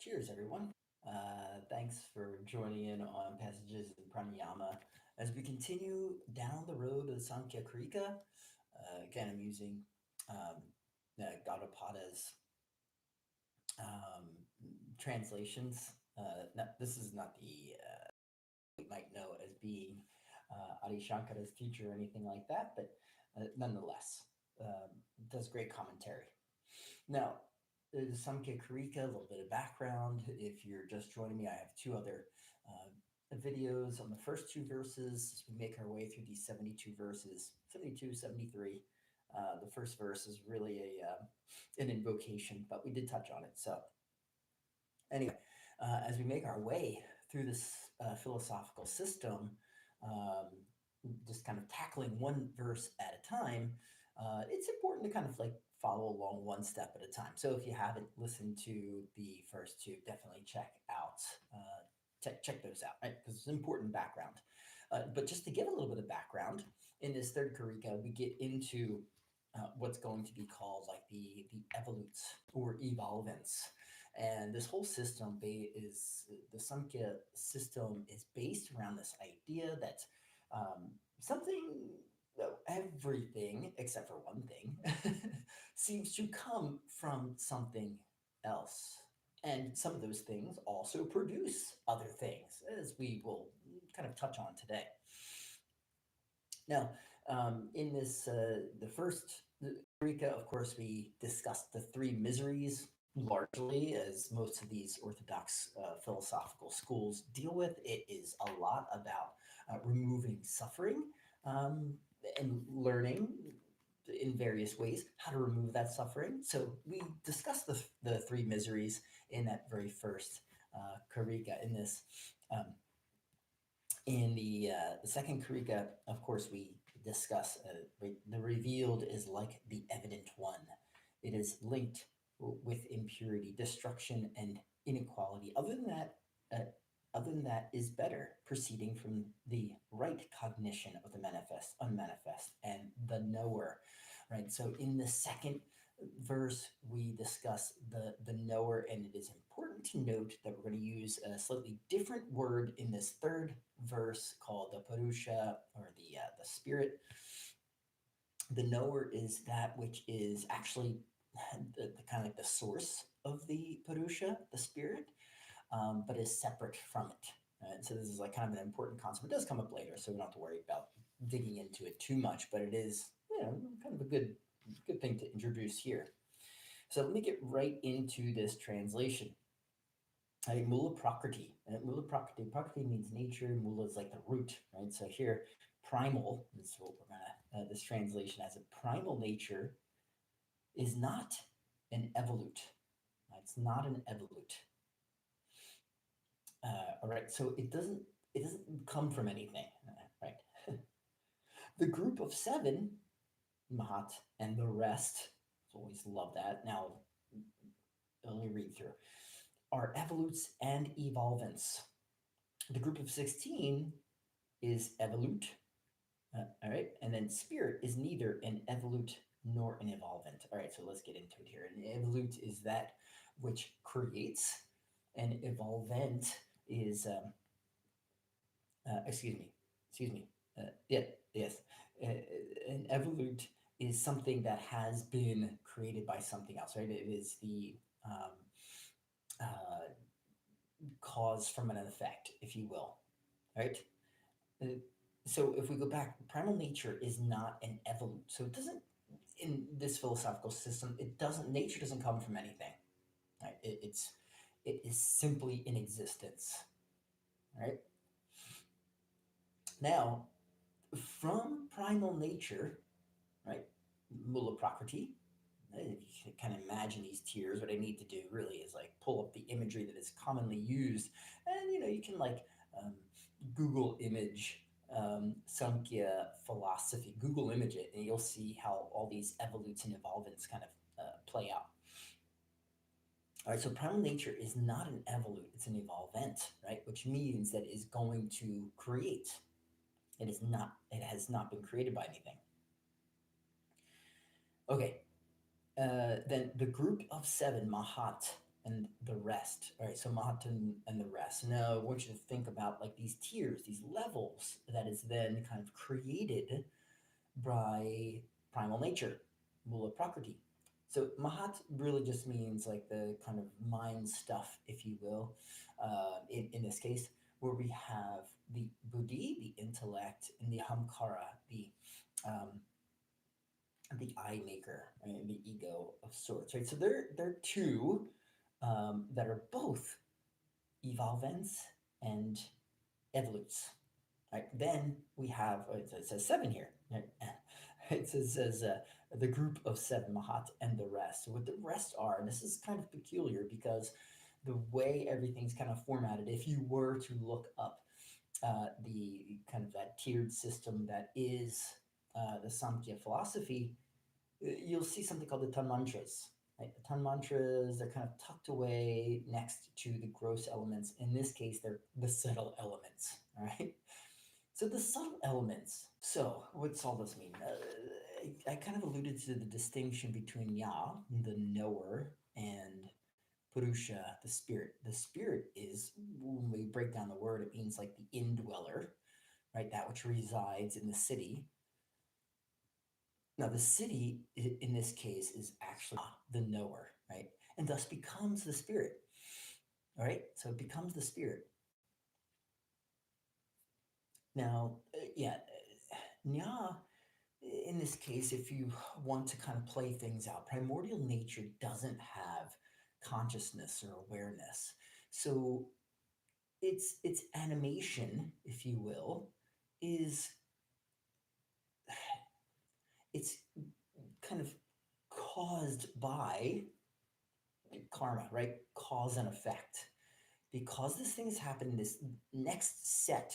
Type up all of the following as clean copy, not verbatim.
Cheers, everyone. Thanks for joining in on Passages in Pranayama as we continue down the road of Samkhya Karika. Again, I'm using um, Gaudapada's um, translations. This is not the we might know as being Adi Shankara's teacher or anything like that, but nonetheless, does great commentary. Now, there's Samkhya Karika, a little bit of background. If you're just joining me, I have two other videos on the first two verses as we make our way through these 72 verses, 72, 73. The first verse is really an invocation, but we did touch on it. So, anyway, as we make our way through this philosophical system, um, just kind of tackling one verse at a time, it's important to kind of like follow along one step at a time. So if you haven't listened to the first two, definitely check those out, right? Because it's important background. But just to give a little bit of background, in this third Karika, we get into what's going to be called like the evolutes or evolvents. And this whole system is the Samkhya system is based around this idea that something, everything except for one thing, seems to come from something else. And some of those things also produce other things, as we will kind of touch on today. Now, in this, the first Eureka, of course, we discussed the three miseries largely, as most of these orthodox philosophical schools deal with. It is a lot about removing suffering um, and learning in various ways how to remove that suffering. So we discussed the three miseries in that very first Karika. Um, in the second Karika, of course, we discuss the revealed is like the evident one. It is linked with impurity, destruction, and inequality. Other than that is better, proceeding from the right cognition of the manifest, unmanifest, and the knower. Right. So in the second verse, we discuss the knower, and it is important to note that we're going to use a slightly different word in this third verse called the Purusha or the spirit. The knower is that which is actually the kind of like the source of the Purusha, the spirit, but is separate from it. And so this is like kind of an important concept. It does come up later, so we don't have to worry about digging into it too much, but it is, kind of a good thing to introduce here. So let me get right into this translation. Mula Prakriti. Mula Prakriti. Prakriti means nature. Mula is like the root, right? So here, primal, this is what we're gonna, this translation as a primal nature is not an evolute. It's not an evolute. All right, so it doesn't come from anything, right? The group of seven, Mahat, and the rest, always love that. Now, let me read through, are evolutes and evolvents. The group of 16 is evolute, all right, and then spirit is neither an evolute nor an evolvent. All right, so let's get into it here. An evolute is that which creates, an evolvent is, excuse me, yeah, yes, an evolute is something that has been created by something else, right? It is the um, uh, cause from an effect, if you will, right? Uh, so if we go back, primal nature is not an evolute. So it doesn't, in this philosophical system, nature doesn't come from anything, right? It is simply in existence, right? Now, from primal nature, right, Mula Prakriti, you can kind of imagine these tiers. What I need to do really is like pull up the imagery that is commonly used, and you can like um, Google image Samkhya philosophy. Google image it, and you'll see how all these evolutes and evolvents kind of play out. All right, so primal nature is not an evolute; it's an evolvent, right? Which means that it is going to create. It is not. It has not been created by anything. Okay, then the group of seven, Mahat, and the rest. All right, so Mahat and the rest. Now, I want you to think about like these tiers, these levels that is then kind of created by primal nature, Mula Prakriti. So Mahat really just means like the kind of mind stuff, if you will, in this case, where we have the buddhi, the intellect, and the hamkara, um, the eye maker, right? The ego of sorts, right? So they're two that are both evolvents and evolutes. Right. Then we have it says seven here. Right? It says the group of seven Mahat and the rest. So what the rest are, and this is kind of peculiar because the way everything's kind of formatted, if you were to look up the kind of that tiered system that is the Samkhya philosophy, you'll see something called the Tan Mantras. Right? The Tan Mantras, they're kind of tucked away next to the gross elements. In this case, they're the subtle elements. All right. So the subtle elements. So what's all this mean? I kind of alluded to the distinction between Ya, the knower, and Purusha, the spirit. The spirit is, when we break down the word, it means like the indweller, right? That which resides in the city. Now, the city in this case is actually the knower, right? And thus becomes the spirit, all right? So it becomes the spirit. Now, yeah, Nya, in this case, if you want to kind of play things out, primordial nature doesn't have consciousness or awareness. So its animation, if you will, is it's kind of caused by karma, right? Cause and effect. Because this thing has happened, this next set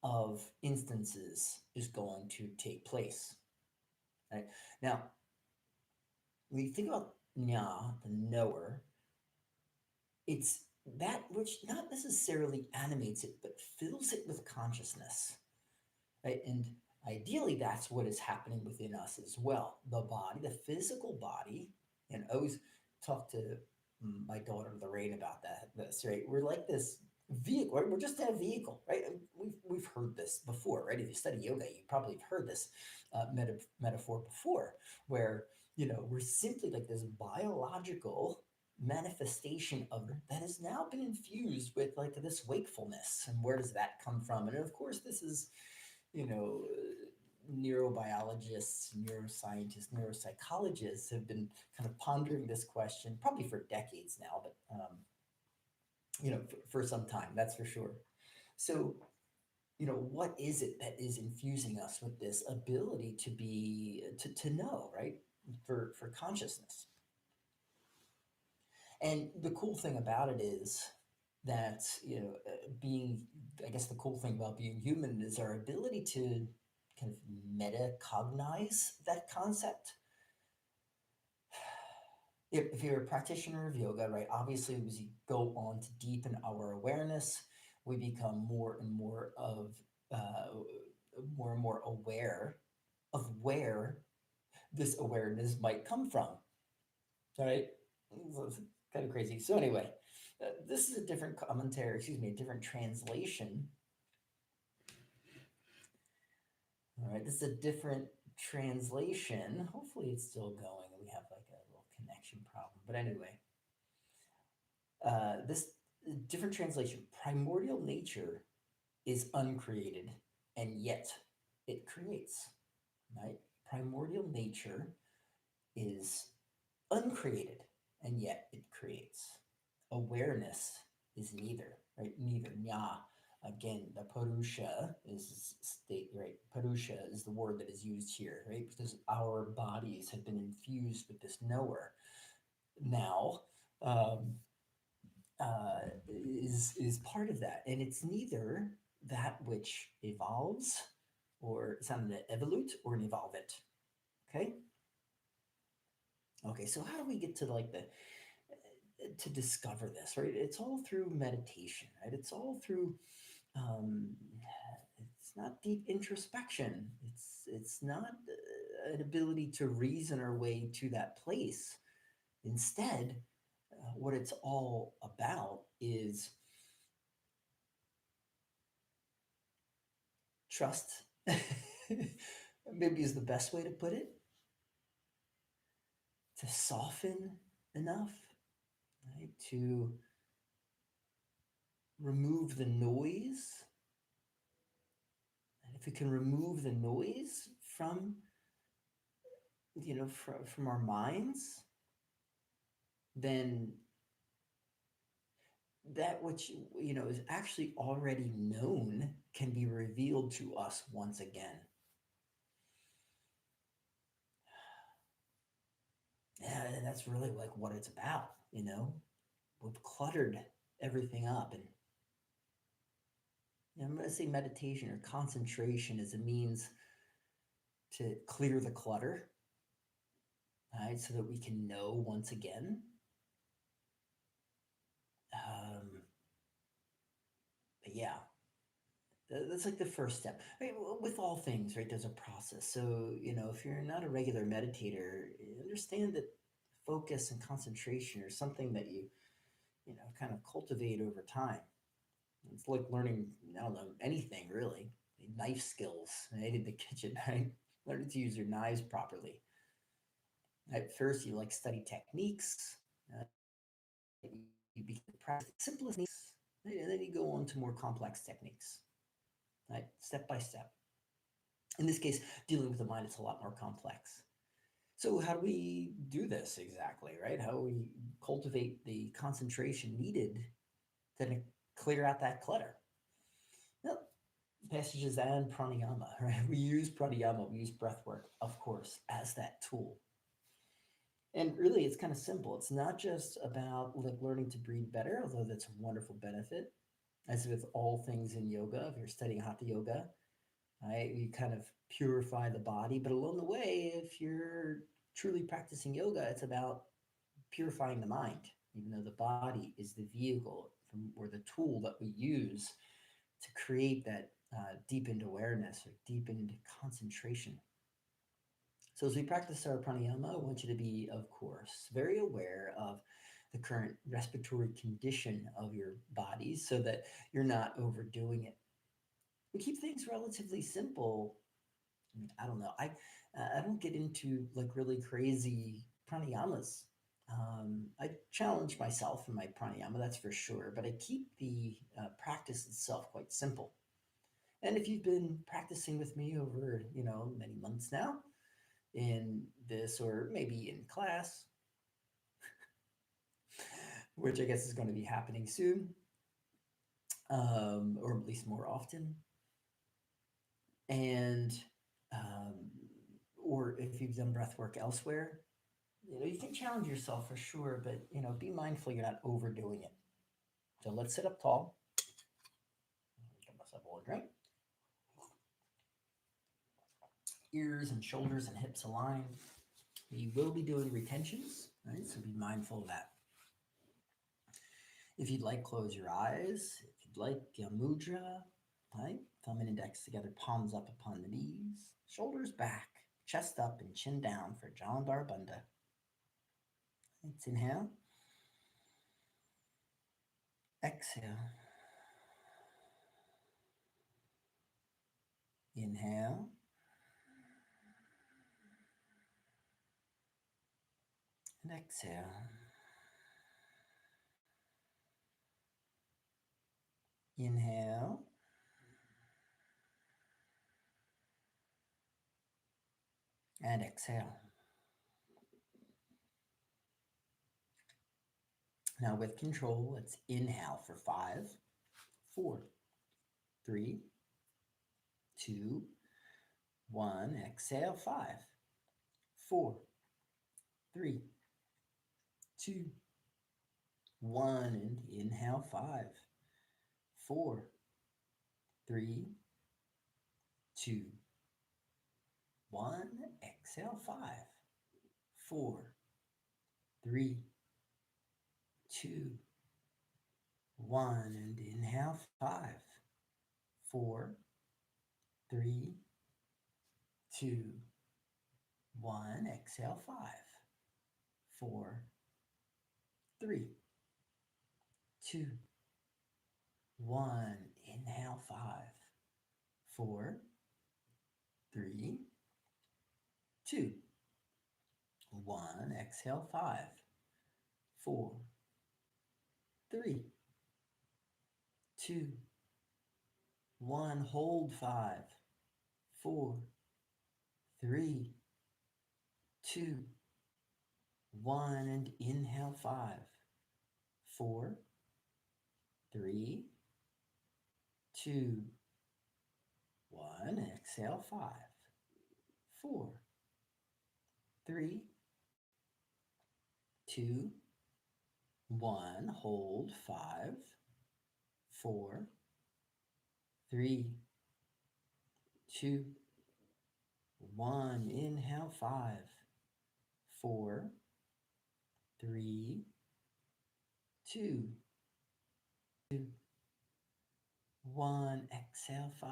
of instances is going to take place. Right? Now, when you think about Nya, the knower, it's that which not necessarily animates it, but fills it with consciousness. Right? And ideally, that's what is happening within us as well. The body, the physical body, and I always talk to my daughter Lorraine about this, right? We're like this vehicle, right? We're just a vehicle, right? And we've heard this before, right? If you study yoga, you probably have heard this metaphor before, where we're simply like this biological manifestation of that has now been infused with like this wakefulness. And where does that come from? And of course, this is you know, neurobiologists, neuroscientists, neuropsychologists have been kind of pondering this question probably for decades now, but for some time, that's for sure. So, what is it that is infusing us with this ability to be to know, right? For consciousness. And the cool thing about it is that being I guess the cool thing about being human is our ability to kind of metacognize that concept. If you're a practitioner of yoga, right, obviously as you go on to deepen our awareness, we become more and more aware of where this awareness might come from, right? It's kind of crazy. So anyway, this is a different commentary, excuse me, a different translation. All right, this is a different translation. Hopefully it's still going. We have like a little connection problem. But anyway, this different translation. Primordial nature is uncreated, and yet it creates, right? Primordial nature is uncreated, and yet it creates. Awareness is neither, right? Neither. Nya. Again, the Purusha is state, right? Purusha is the word that is used here, right? Because our bodies have been infused with this knower. Now, um, is part of that, and it's neither that which evolves, or it's not an evolute or an evolvent. Okay. Okay. So how do we get to like the to discover this? Right. It's all through meditation. Right. It's all through um, it's not deep introspection. It's not an ability to reason our way to that place. Instead, what it's all about is trust. Maybe is the best way to put it, to soften enough, right? To remove the noise. And if we can remove the noise from, from our minds, then that which, is actually already known can be revealed to us once again. Yeah, and that's really like what it's about. We've cluttered everything up. And I'm going to say meditation or concentration is a means to clear the clutter, right? So that we can know once again. But yeah, that's like the first step. I mean, with all things, right? There's a process. So, if you're not a regular meditator, understand that focus and concentration are something that you kind of cultivate over time. It's like learning, I don't know, anything really. Knife skills, right? In the kitchen, right? Learning to use your knives properly. At first, you like study techniques. You begin to practice the simplest techniques, right? And then you go on to more complex techniques, right? Step by step. In this case, dealing with the mind, it's a lot more complex. So, how do we do this exactly, right? How do we cultivate the concentration needed to clear out that clutter? Well, passages and pranayama, right? We use pranayama, we use breath work, of course, as that tool. And really, it's kind of simple. It's not just about like learning to breathe better, although that's a wonderful benefit. As with all things in yoga, if you're studying hatha yoga, right, you kind of purify the body. But along the way, if you're truly practicing yoga, it's about purifying the mind, even though the body is the vehicle or the tool that we use to create that deepened awareness or deepened concentration. So as we practice our pranayama, I want you to be, of course, very aware of the current respiratory condition of your body so that you're not overdoing it. We keep things relatively simple. I don't know. I don't get into like really crazy pranayamas. I challenge myself in my pranayama, that's for sure, but I keep the practice itself quite simple. And if you've been practicing with me over, many months now in this, or maybe in class, which I guess is going to be happening soon, or at least more often, and um, or if you've done breath work elsewhere, you can challenge yourself for sure, but be mindful you're not overdoing it. So let's sit up tall. Get myself a little drink. Ears and shoulders and hips aligned. You will be doing retentions, right? So be mindful of that. If you'd like, close your eyes. If you'd like, mudra, right? Thumb and index together, palms up upon the knees, shoulders back, chest up and chin down for Jalandhar Bandha. Let's inhale. Exhale. Inhale. And exhale. Inhale. And exhale. Now with control, let's inhale for 5, 4, 3, 2, 1. Exhale, 5, 4, 3, 2, 1. And inhale, 5, 4, 3, 2, 1. Exhale, 5, 4, 3, 2, 1. And inhale, 5, 4, 3, 2, 1. Exhale, 5, 4, 3, 2, 1. Inhale, 5, 4, 3, 2, 1. Exhale, 5, 4, 3, 2, 1. Hold, 5, 4, 3, 2, 1. And inhale, 5, 4, 3, 2, 1. Exhale, 5, 4, 3, 2, 1. Hold, 5, 4, 3, 2, 1. Inhale, 5, 4, 3, 2, 1. Exhale, 5,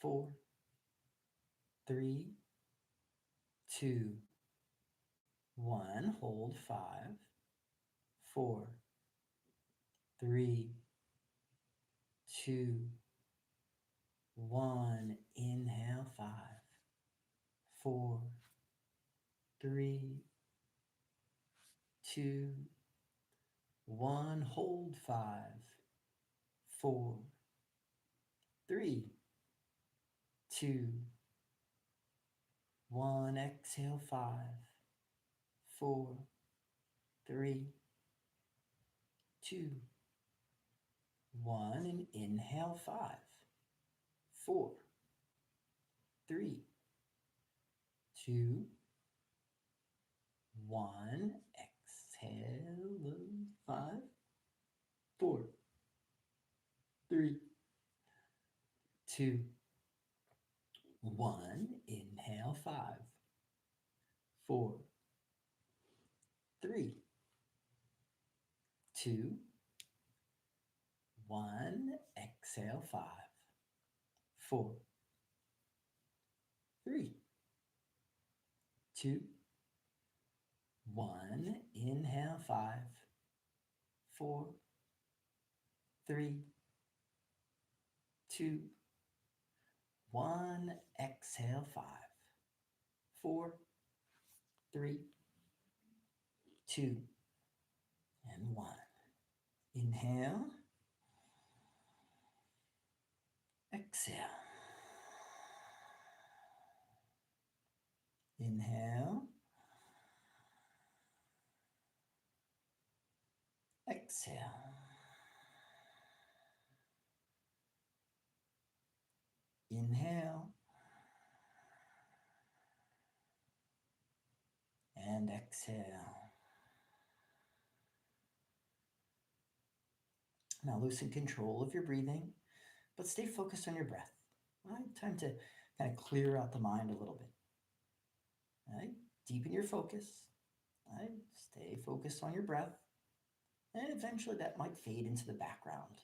4, 3, 2, 1. Hold, 5, 4, 3, 2, 1. Inhale, 5, 4, 3, 2, 1. Hold, 5, 4, 3, 2, 1. Exhale, 5, 4, 3, 2, 1. And inhale, 5, 4, 3, 2, 1. Exhale, 5, 4, 3, 2, 1. Inhale, 5, 4, 3, 2, 1. Exhale, 5, 4, 3, 2, 1. Inhale, 5, 4, 3, 2, 1. Exhale, 5, 4, 3, 2, and 1. Inhale, exhale. Inhale, exhale. Inhale and exhale. Now loosen control of your breathing, but stay focused on your breath. All right, time to kind of clear out the mind a little bit. All right, deepen your focus. All right, stay focused on your breath, and eventually that might fade into the background.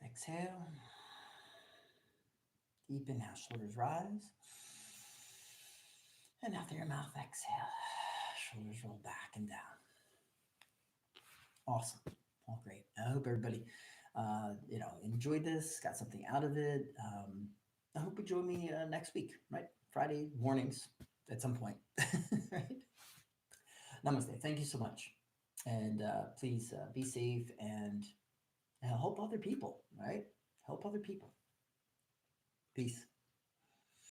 Exhale. Deep inhale, shoulders rise. And out through your mouth, exhale. Shoulders roll back and down. Awesome. All great. I hope everybody, enjoyed this, got something out of it. I hope you join me next week, right? Friday mornings at some point, right? Namaste. Thank you so much. And please be safe and help other people, right? Help other people. Peace.